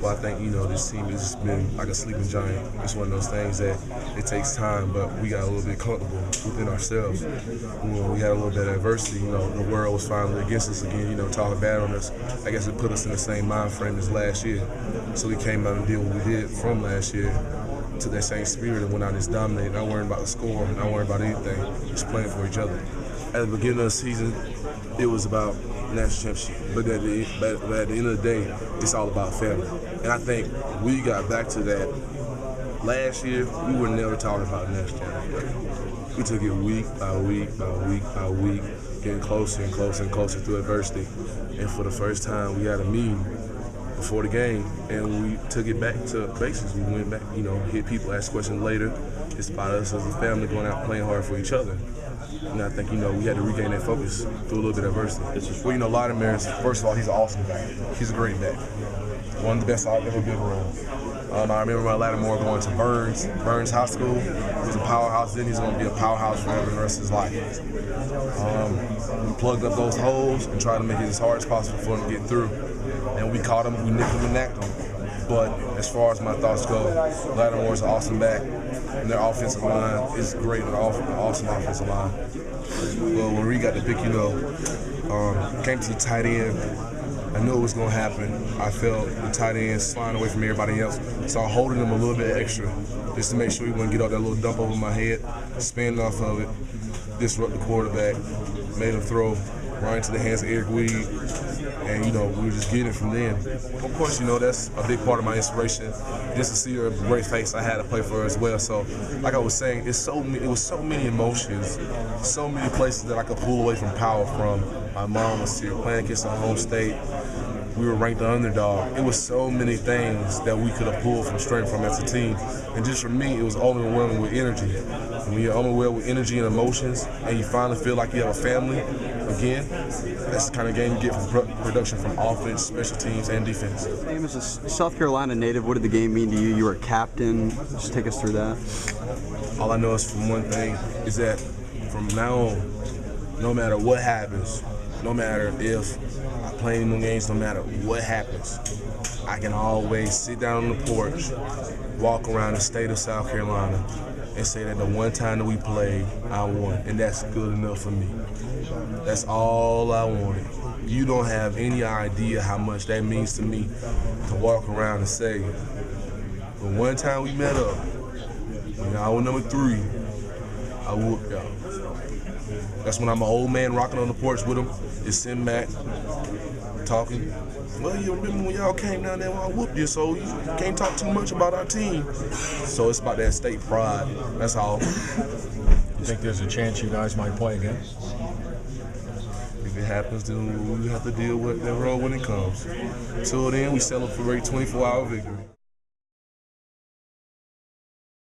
But I think, this team has just been like a sleeping giant. It's one of those things that it takes time, but we got a little bit comfortable within ourselves. When we had a little bit of adversity, the world was finally against us again, talking bad on us. I guess it put us in the same mind frame as last year. So we came out and did what we did from last year, to that same spirit, and went out and just dominated, not worrying about the score, not worrying about anything, just playing for each other. At the beginning of the season, it was about national championship, but at the end of the day, it's all about family. And I think we got back to that. Last year, we were never talking about national championship. We took it week by week by week by week, getting closer and closer and closer through adversity. And for the first time, we had a meeting before the game, and we took it back to basics. We went back, hit people, ask questions later. It's about us as a family going out playing hard for each other. And I think, we had to regain that focus through a little bit of adversity. Well, Latimer, first of all, he's an awesome back. He's a great back. One of the best I've ever been around. I remember my Lattimore going to Burns High School. He was a powerhouse then. He's going to be a powerhouse forever the rest of his life. We plugged up those holes and tried to make it as hard as possible for him to get through. And we caught him, we nicked him and nacked him. But as far as my thoughts go, Lattimore's an awesome back, and their offensive line is great, an awesome offensive line. Well, when we got the pick, came to the tight end, I knew it was going to happen. I felt the tight end sliding away from everybody else, so I'm holding him a little bit extra just to make sure he wouldn't get off that little dump over my head, spin off of it, disrupt the quarterback, made him throw right into the hands of Eric Weed, and we were just getting it from them. Of course, that's a big part of my inspiration, just to see her great face I had to play for her as well. So, like I was saying, it was so many emotions, so many places that I could pull away from power from. My mom was here playing against our home state. We were ranked the underdog. It was so many things that we could have pulled from strength from as a team. And just for me, it was overwhelming with energy. When you're overwhelmed with energy and emotions, and you finally feel like you have a family again, that's the kind of game you get from production from offense, special teams, and defense. Your name is a South Carolina native. What did the game mean to you? You were a captain. Just take us through that. All I know is from one thing is that from now on, no matter what happens, no matter if I play in the games, no matter what happens, I can always sit down on the porch, walk around the state of South Carolina, and say that the one time that we played, I won, and that's good enough for me. That's all I wanted. You don't have any idea how much that means to me to walk around and say, the one time we met up, when y'all were number 3, I whooped y'all. That's when I'm an old man rocking on the porch with him, just sitting back, talking. Well, you remember when y'all came down there when I whooped you, so you can't talk too much about our team. So it's about that state pride. That's all. You think there's a chance you guys might play again? If it happens, then we have to deal with that road when it comes. Until then, we celebrate 24-hour victory.